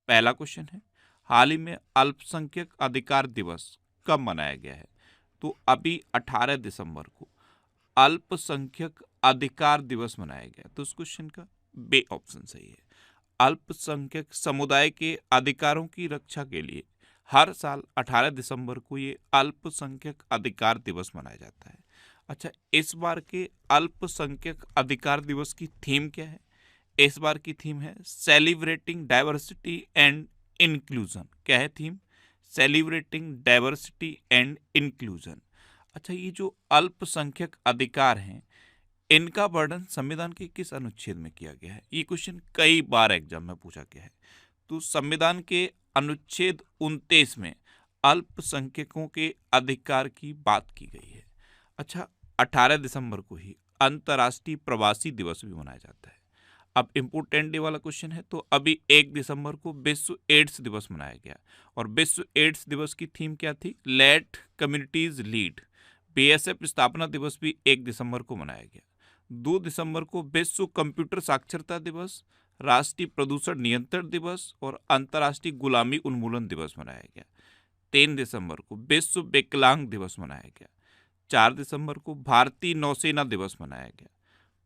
पहला क्वेश्चन है, हाल ही में अल्पसंख्यक अधिकार दिवस कब मनाया गया है? तो अभी 18 दिसंबर को अल्पसंख्यक अधिकार दिवस मनाया गया। तो उस क्वेश्चन का बे ऑप्शन सही है। अल्पसंख्यक समुदाय के अधिकारों की रक्षा के लिए हर साल 18 दिसंबर को ये अल्पसंख्यक अधिकार दिवस मनाया जाता है। अच्छा, इस बार के अल्पसंख्यक अधिकार दिवस की थीम क्या है? इस बार की थीम है सेलिब्रेटिंग डाइवर्सिटी एंड इंक्लूजन। क्या है theme? Celebrating diversity and inclusion. अच्छा, ये जो अल्पसंख्यक अधिकार हैं, इनका वर्णन संविधान के किस अनुच्छेद में किया गया है? ये क्वेश्चन कई बार एग्जाम में पूछा गया है। तो संविधान के अनुच्छेद 29 में अल्पसंख्यकों के अधिकार की बात की गई है। अच्छा, 18 दिसंबर को ही अंतर्राष्ट्रीय प्रवासी दिवस भी मनाया जाता है। अब इम्पोर्टेंट डे वाला क्वेश्चन है, तो अभी 1 दिसंबर को विश्व एड्स दिवस मनाया गया और विश्व एड्स दिवस की थीम क्या थी? Late communities lead. बीएसएफ स्थापना दिवस भी 1 दिसंबर को मनाया गया। 2 दिसंबर को विश्व कंप्यूटर साक्षरता दिवस, राष्ट्रीय प्रदूषण नियंत्रण दिवस और अंतर्राष्ट्रीय गुलामी उन्मूलन दिवस मनाया गया। 3 दिसंबर को विश्व विकलांग दिवस मनाया गया। 4 दिसंबर को भारतीय नौसेना दिवस मनाया गया।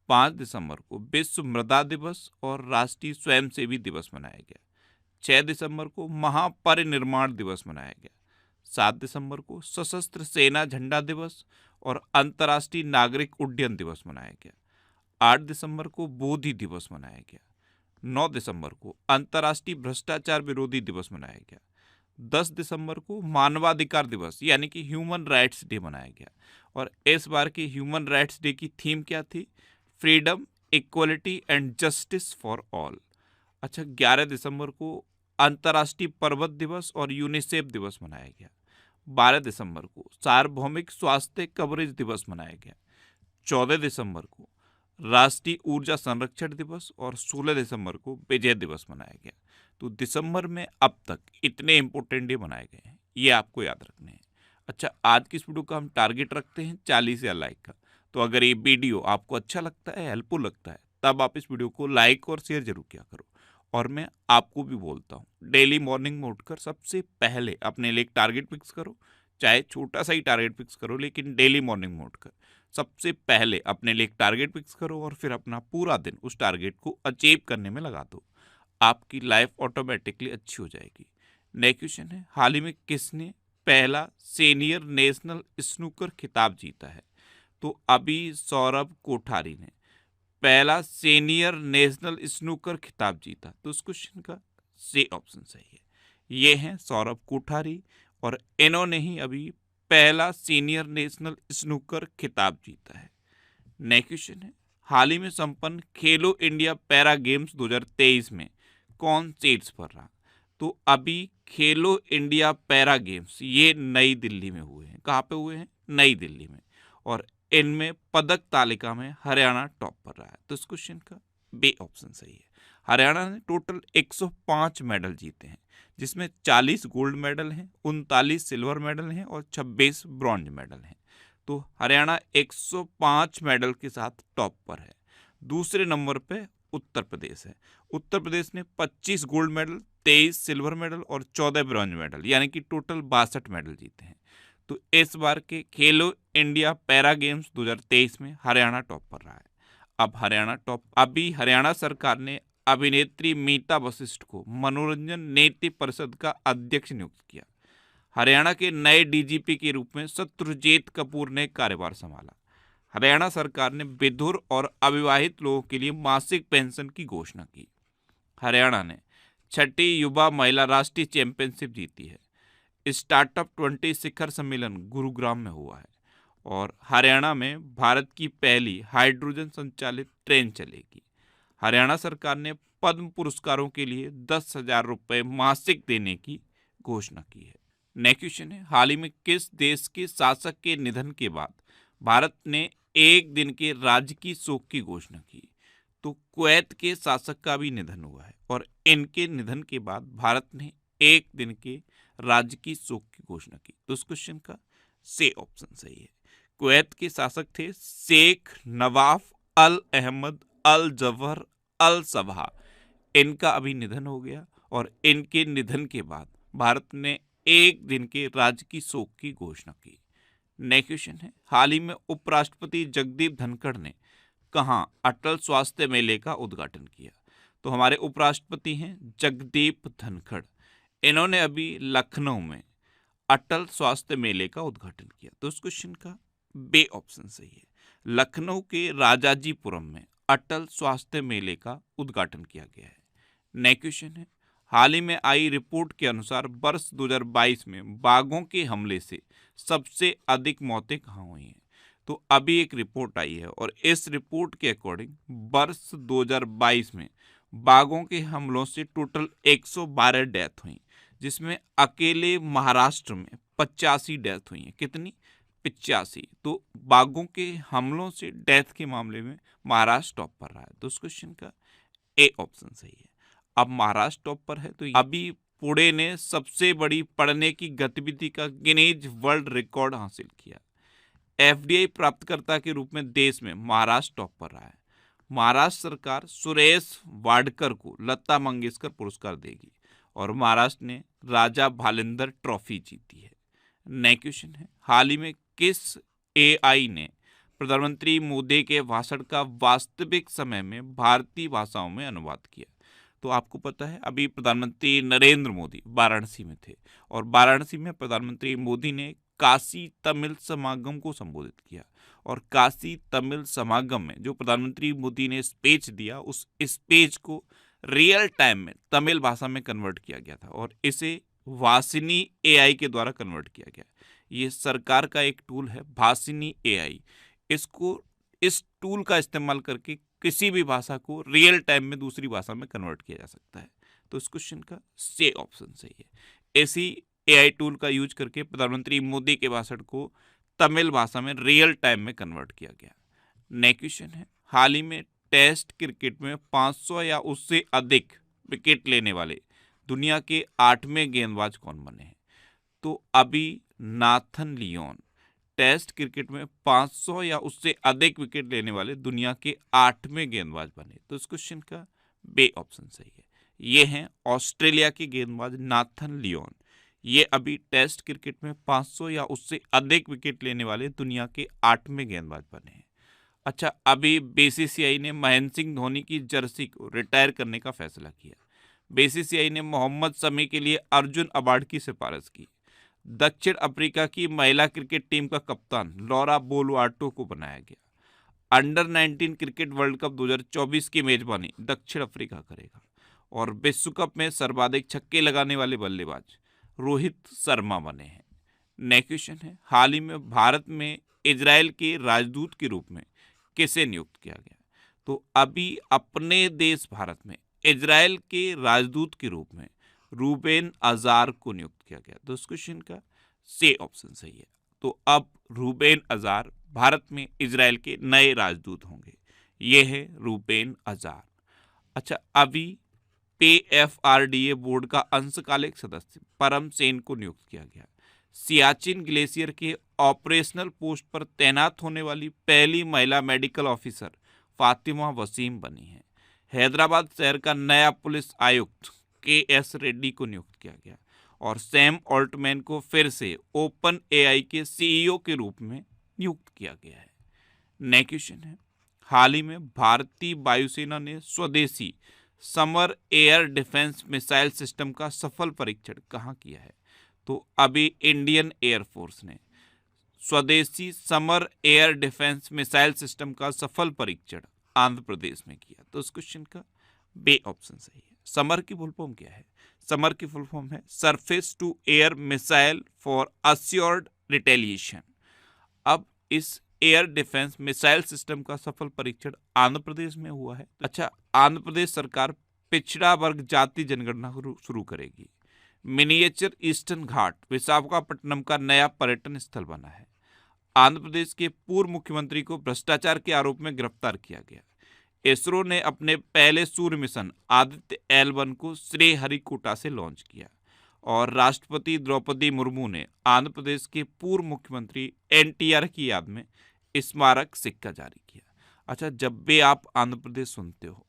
5 दिसंबर को विश्व मृदा दिवस और राष्ट्रीय स्वयंसेवी दिवस मनाया गया। 6 दिसंबर को महापरिनिर्माण दिवस मनाया गया। 7 दिसंबर को सशस्त्र सेना झंडा दिवस और अंतर्राष्ट्रीय नागरिक उड्डयन दिवस मनाया गया। 8 दिसंबर को बोधि दिवस मनाया गया। 9 दिसंबर को अंतर्राष्ट्रीय भ्रष्टाचार विरोधी दिवस मनाया गया। 10 दिसंबर को मानवाधिकार दिवस यानी कि ह्यूमन राइट्स डे मनाया गया। और इस बार की ह्यूमन राइट्स डे की थीम क्या थी? Freedom, equality and justice for all. अच्छा, 11 दिसंबर को अंतर्राष्ट्रीय पर्वत दिवस और यूनिसेफ दिवस मनाया गया। 12 दिसंबर को सार्वभौमिक स्वास्थ्य कवरेज दिवस मनाया गया। 14 दिसंबर को राष्ट्रीय ऊर्जा संरक्षण दिवस और 16 दिसंबर को विजय दिवस मनाया गया। तो दिसंबर में अब तक इतने इंपॉर्टेंट डे मनाए गए हैं, ये आपको याद रखने हैं। अच्छा, आज की इस वीडियो का हम टारगेट रखते हैं 40,000 लाइक का। तो अगर ये वीडियो आपको अच्छा लगता है, हेल्पफुल लगता है, तब आप इस वीडियो को लाइक और शेयर जरूर किया करो। और मैं आपको भी बोलता हूँ, डेली मॉर्निंग में उठकर सबसे पहले अपने लिए एक टारगेट फिक्स करो। चाहे छोटा सा ही टारगेट फिक्स करो, लेकिन डेली मॉर्निंग में उठकर सबसे पहले अपने लिए एक टारगेट फिक्स करो और फिर अपना पूरा दिन उस टारगेट को अचीव करने में लगा दो। आपकी लाइफ ऑटोमेटिकली अच्छी हो जाएगी। नेक्स्ट क्वेश्चन है, हाल ही में किसने पहला सीनियर नेशनल स्नूकर खिताब जीता है? तो अभी सौरभ कोठारी ने पहला सीनियर नेशनल स्नूकर खिताब जीता। तो उस क्वेश्चन का सी ऑप्शन सही है। ये हैं सौरभ कोठारी और इन्होंने ही अभी पहला सीनियर नेशनल स्नूकर खिताब जीता है। नेक्स्ट क्वेश्चन है, हाल ही में संपन्न खेलो इंडिया पैरा गेम्स 2023 में कौन शीर्ष पर रहा? तो अभी खेलो इंडिया पैरा गेम्स ये नई दिल्ली में हुए हैं। कहाँ पे हुए हैं? नई दिल्ली में। और इनमें पदक तालिका में हरियाणा टॉप पर रहा है। तो इस क्वेश्चन का बे ऑप्शन सही है। हरियाणा ने टोटल 105 मेडल जीते हैं, जिसमें 40 गोल्ड मेडल हैं, 39 सिल्वर मेडल हैं और 26 ब्रॉन्ज मेडल हैं। तो हरियाणा 105 मेडल के साथ टॉप पर है। दूसरे नंबर पे उत्तर प्रदेश है। उत्तर प्रदेश ने 25 गोल्ड मेडल, 23 सिल्वर मेडल और 14 ब्रॉन्ज मेडल यानी कि टोटल 62 मेडल जीते हैं। तो इस बार के खेलो इंडिया पैरा गेम्स 2023 में हरियाणा टॉप पर रहा है। अभी हरियाणा सरकार ने अभिनेत्री मीता वशिष्ठ को मनोरंजन नीति परिषद का अध्यक्ष नियुक्त किया। हरियाणा के नए डीजीपी के रूप में शत्रुजीत कपूर ने कार्यभार संभाला। हरियाणा सरकार ने विधुर और अविवाहित लोगों के लिए मासिक पेंशन की घोषणा की। हरियाणा ने 6ठी युवा महिला राष्ट्रीय चैंपियनशिप जीती है। स्टार्टअप 20 शिखर सम्मेलन गुरुग्राम में हुआ है। और हरियाणा में भारत की पहली हाइड्रोजन संचालित ट्रेन चलेगी। हरियाणा सरकार ने पद्म पुरस्कारों के लिए 10,000 रुपये मासिक देने की घोषणा की है। नेक्स्ट क्वेश्चन है, हाल ही में किस देश के शासक के निधन के बाद भारत ने एक दिन के राजकीय शोक की घोषणा की? तो कुवैत के शासक का भी निधन हुआ है और इनके निधन के बाद भारत ने एक दिन के राजकीय शोक की घोषणा की। तो इस क्वेश्चन का से ऑप्शन सही है। कुवैत के शासक थे शेख नवाफ अल अहमद अल जफर अल सबहा। इनका अभी निधन हो गया और इनके निधन के बाद भारत ने एक दिन के राजकीय शोक की घोषणा की। नेक्स्ट क्वेश्चन है, हाल ही में उपराष्ट्रपति जगदीप धनखड़ ने कहाँ अटल स्वास्थ्य मेले का उद्घाटन किया? तो हमारे उपराष्ट्रपति हैं जगदीप धनखड़। इन्होंने अभी लखनऊ में अटल स्वास्थ्य मेले का उद्घाटन किया। तो इस क्वेश्चन का बे ऑप्शन सही है। लखनऊ के राजाजीपुरम में अटल स्वास्थ्य मेले का उद्घाटन किया गया है। नेक्स्ट क्वेश्चन है, हाल ही में आई रिपोर्ट के अनुसार वर्ष 2022 में बाघों के हमले से सबसे अधिक मौतें कहाँ हुई हैं? तो अभी एक रिपोर्ट आई है और इस रिपोर्ट के अकॉर्डिंग वर्ष 2022 में बाघों के हमलों से टोटल 112 डेथ हुई, जिसमें अकेले महाराष्ट्र में 85 डेथ हुई हैं। कितनी? 85। तो बाघों के हमलों से डेथ के मामले में महाराष्ट्र टॉप पर रहा है। तो इस क्वेश्चन का ए ऑप्शन सही है। अब महाराष्ट्र टॉप पर है तो अभी पुणे ने सबसे बड़ी पढ़ने की गतिविधि का गिनीज वर्ल्ड रिकॉर्ड हासिल किया। एफडीआई प्राप्तकर्ता के रूप में देश में महाराष्ट्र टॉप पर रहा है। महाराष्ट्र सरकार सुरेश वाडकर को लता मंगेशकर पुरस्कार देगी और महाराष्ट्र ने राजा भालिंदर ट्रॉफी जीती है। नेक्स्ट क्वेश्चन है, हाल ही में किस एआई ने प्रधानमंत्री मोदी के भाषण का वास्तविक समय में भारतीय भाषाओं में अनुवाद किया? तो आपको पता है अभी प्रधानमंत्री नरेंद्र मोदी वाराणसी में थे और वाराणसी में प्रधानमंत्री मोदी ने काशी तमिल समागम को संबोधित किया और काशी तमिल समागम में जो प्रधानमंत्री मोदी ने स्पीच दिया उस स्पीच को रियल टाइम में तमिल भाषा में कन्वर्ट किया गया था और इसे भाषिनी एआई के द्वारा कन्वर्ट किया गया। ये सरकार का एक टूल है भाषिनी एआई। इस टूल का इस्तेमाल करके किसी भी भाषा को रियल टाइम में दूसरी भाषा में कन्वर्ट किया जा सकता है। तो इस क्वेश्चन का सी ऑप्शन सही है। ऐसी एआई टूल का यूज करके प्रधानमंत्री मोदी के भाषण को तमिल भाषा में रियल टाइम में कन्वर्ट किया गया। नेक्स्ट क्वेश्चन है, हाल ही में टेस्ट क्रिकेट में 500 या उससे अधिक विकेट लेने वाले दुनिया के 8वें गेंदबाज कौन बने हैं? तो अभी नाथन लियोन टेस्ट क्रिकेट में 500 या उससे अधिक विकेट लेने वाले दुनिया के 8वें गेंदबाज बने। तो इस क्वेश्चन का बे ऑप्शन सही है। ये हैं ऑस्ट्रेलिया के गेंदबाज नाथन लियोन। ये अभी टेस्ट क्रिकेट में 500 या उससे अधिक विकेट लेने वाले दुनिया के 8वें गेंदबाज बने हैं। अच्छा, अभी बीसीसीआई ने महेंद्र सिंह धोनी की जर्सी को रिटायर करने का फैसला किया। बीसीसीआई ने मोहम्मद शमी के लिए अर्जुन अवार्ड की सिफारिश की। दक्षिण अफ्रीका की महिला क्रिकेट टीम का कप्तान लॉरा बोलवार्टो को बनाया गया। अंडर 19 क्रिकेट वर्ल्ड कप 2024 की मेजबानी दक्षिण अफ्रीका करेगा और विश्व कप में सर्वाधिक छक्के लगाने वाले बल्लेबाज रोहित शर्मा बने हैं। नेक्स्ट क्वेश्चन है, हाल ही में भारत में इजराइल के राजदूत के रूप में किसे नियुक्त किया गया? तो अभी अपने देश भारत में इजराइल के राजदूत के रूप में रूबेन अजार को नियुक्त किया गया। तो इस क्वेश्चन का सी ऑप्शन सही है। तो अब रूबेन अजार भारत में इजराइल के नए राजदूत होंगे। ये है रूबेन अजार। अच्छा, अभी PFRDA बोर्ड का अंशकालिक सदस्य परम सेन को नियुक्त किया गया। सियाचिन ग्लेशियर के ऑपरेशनल पोस्ट पर तैनात होने वाली पहली महिला मेडिकल ऑफिसर फातिमा वसीम बनी है। हैदराबाद शहर का नया पुलिस आयुक्त KS रेड्डी को नियुक्त किया गया और सैम ऑल्टमैन को फिर से ओपन AI के CEO के रूप में नियुक्त किया गया है। नेक्स्ट क्वेश्चन है, हाल ही में भारतीय वायुसेना ने स्वदेशी summer air defence missile system का सफल परीक्षण कहाँ किया है? तो अभी इंडियन एयरफोर्स ने स्वदेशी summer air defence missile system का सफल परीक्षण आंध्र प्रदेश में किया। तो इस क्वेश्चन का बे ऑप्शन सही है। समर की फुल फॉर्म क्या है? समर की फुल फॉर्म है surface to air missile for assured retaliation. अब इस एयर डिफेंस मिसाइल सिस्टम का सफल परीक्षण आंध्र प्रदेश में हुआ है। अच्छा, आंध्र प्रदेश सरकार पिछड़ा वर्ग जाति जनगणना शुरू करेगी। मिनिएचर ईस्टर्न घाट विशाखापट्टनम का नया पर्यटन स्थल बना है। आंध्र प्रदेश के पूर्व मुख्यमंत्री को भ्रष्टाचार के आरोप में गिरफ्तार किया गया। इसरो ने अपने पहले सूर्य मिशन आदित्य L1 को श्रीहरिकोटा से लॉन्च किया और राष्ट्रपति द्रौपदी मुर्मू ने आंध्र प्रदेश के पूर्व मुख्यमंत्री NTR की याद में स्मारक सिक्का जारी किया। अच्छा, जब भी आप आंध्र प्रदेश सुनते हो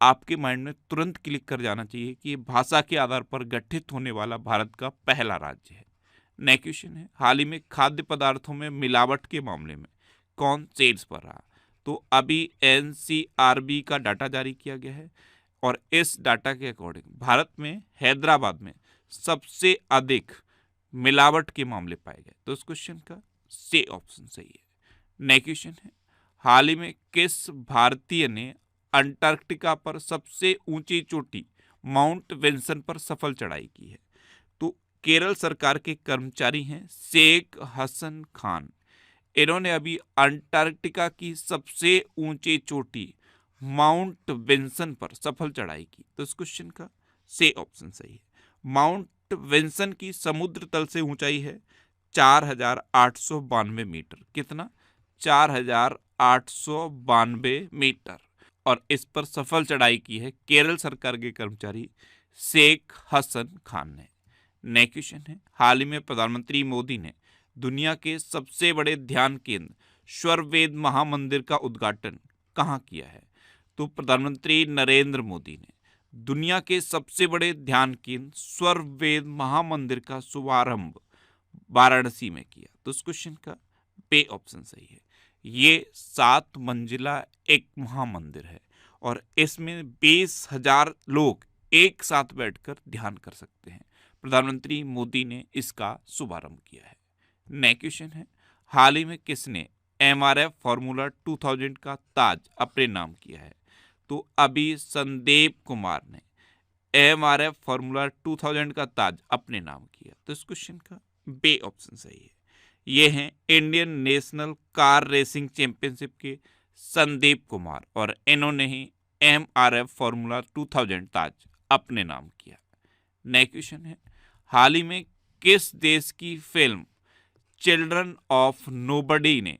आपके माइंड में तुरंत क्लिक कर जाना चाहिए कि ये भाषा के आधार पर गठित होने वाला भारत का पहला राज्य है। नेक्स्ट क्वेश्चन है, हाल ही में खाद्य पदार्थों में मिलावट के मामले में कौन शीर्ष पर रहा? तो अभी एनसीआरबी का डाटा जारी किया गया है और इस डाटा के अकॉर्डिंग भारत में हैदराबाद में सबसे अधिक मिलावट के मामले पाए गए। तो इस क्वेश्चन का सी ऑप्शन सही है। नेक्स्ट क्वेश्चन है, हाल ही में किस भारतीय ने अंटार्कटिका पर सबसे ऊंची चोटी माउंट विल्सन पर सफल चढ़ाई की है? तो केरल सरकार के कर्मचारी हैं शेख हसन खान। इन्होंने अभी अंटार्कटिका की सबसे ऊंची चोटी माउंट विल्सन पर सफल चढ़ाई की। तो इस क्वेश्चन का सी ऑप्शन सही है। माउंट विल्सन की समुद्र तल से ऊंचाई है 4,892 मीटर। कितना? 4,892 मीटर। और इस पर सफल चढ़ाई की है केरल सरकार के कर्मचारी शेख हसन खान ने। नेक्स्ट क्वेश्चन है, हाल ही में प्रधानमंत्री मोदी ने दुनिया के सबसे बड़े ध्यान केंद्र स्वरवेद महामंदिर का उद्घाटन कहाँ किया है? तो प्रधानमंत्री नरेंद्र मोदी ने दुनिया के सबसे बड़े ध्यान केंद्र स्वरवेद महामंदिर का शुभारंभ वाराणसी में किया। तो इस क्वेश्चन का बी ऑप्शन सही है। ये 7 मंजिला एक महामंदिर है और इसमें 20,000 लोग एक साथ बैठकर ध्यान कर सकते हैं। प्रधानमंत्री मोदी ने इसका शुभारंभ किया है। नेक्स्ट क्वेश्चन है, हाल ही में किसने एमआरएफ फॉर्मूला 2000 का ताज अपने नाम किया है? तो अभी संदीप कुमार ने एमआरएफ फॉर्मूला 2000 का ताज अपने नाम किया। तो इस क्वेश्चन का बी ऑप्शन सही है। ये हैं Indian national car racing championship के संदीप कुमार और इन्होंने ही एमआरएफ फॉर्मूला 2000 ताज अपने नाम किया। नेक्स्ट क्वेश्चन है, हाल ही में किस देश की फिल्म चिल्ड्रन ऑफ नोबडी ने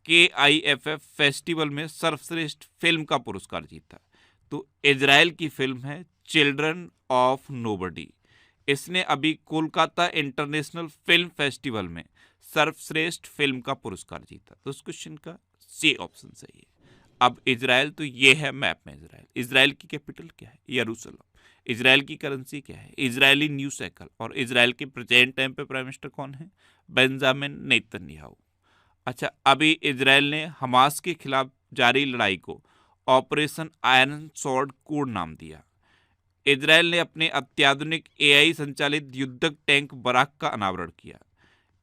KIFF फेस्टिवल में सर्वश्रेष्ठ फिल्म का पुरस्कार जीता? तो इजराइल की फिल्म है चिल्ड्रन ऑफ नोबडी। इसने अभी कोलकाता इंटरनेशनल फिल्म फेस्टिवल में सर्वश्रेष्ठ फिल्म का पुरस्कार जीता। तो इस क्वेश्चन का सी ऑप्शन सही है। अब इजराइल, तो ये है मैप में इजराइल। इजराइल की कैपिटल क्या है? यरूशलेम। इजराइल की करेंसी क्या है? Israeli news cycle. और इजराइल के प्रेजेंट टाइम पे प्राइम मिनिस्टर कौन है? Benjamin Netanyahu. अच्छा, अभी इजराइल ने हमास के खिलाफ जारी लड़ाई को ऑपरेशन आयरन स्वॉर्ड कोड नाम दिया। इजराइल ने अपने अत्याधुनिक AI संचालित युद्धक टैंक बराक का अनावरण किया।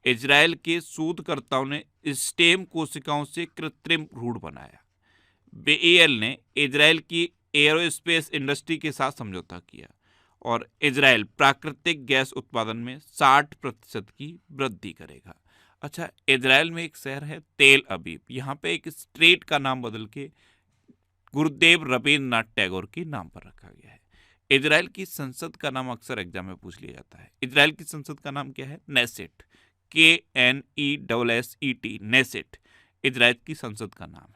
इजराइल के शोधकर्ताओं ने स्टेम कोशिकाओं से कृत्रिम भ्रूण बनाया। BEL ने इजराइल की एरोस्पेस इंडस्ट्री के साथ समझौता किया और इजराइल प्राकृतिक गैस उत्पादन में 60% की वृद्धि करेगा। अच्छा, इजराइल में एक शहर है तेल अबीब। यहाँ पे एक स्ट्रीट का नाम बदल के गुरुदेव रवींद्रनाथ टैगोर के नाम पर रखा गया है। इजराइल की संसद का नाम अक्सर एग्जाम में पूछ लिया जाता है। इजराइल की संसद का नाम क्या है? नेसेट। KNESSET, नेसेट इजराइल की संसद का नाम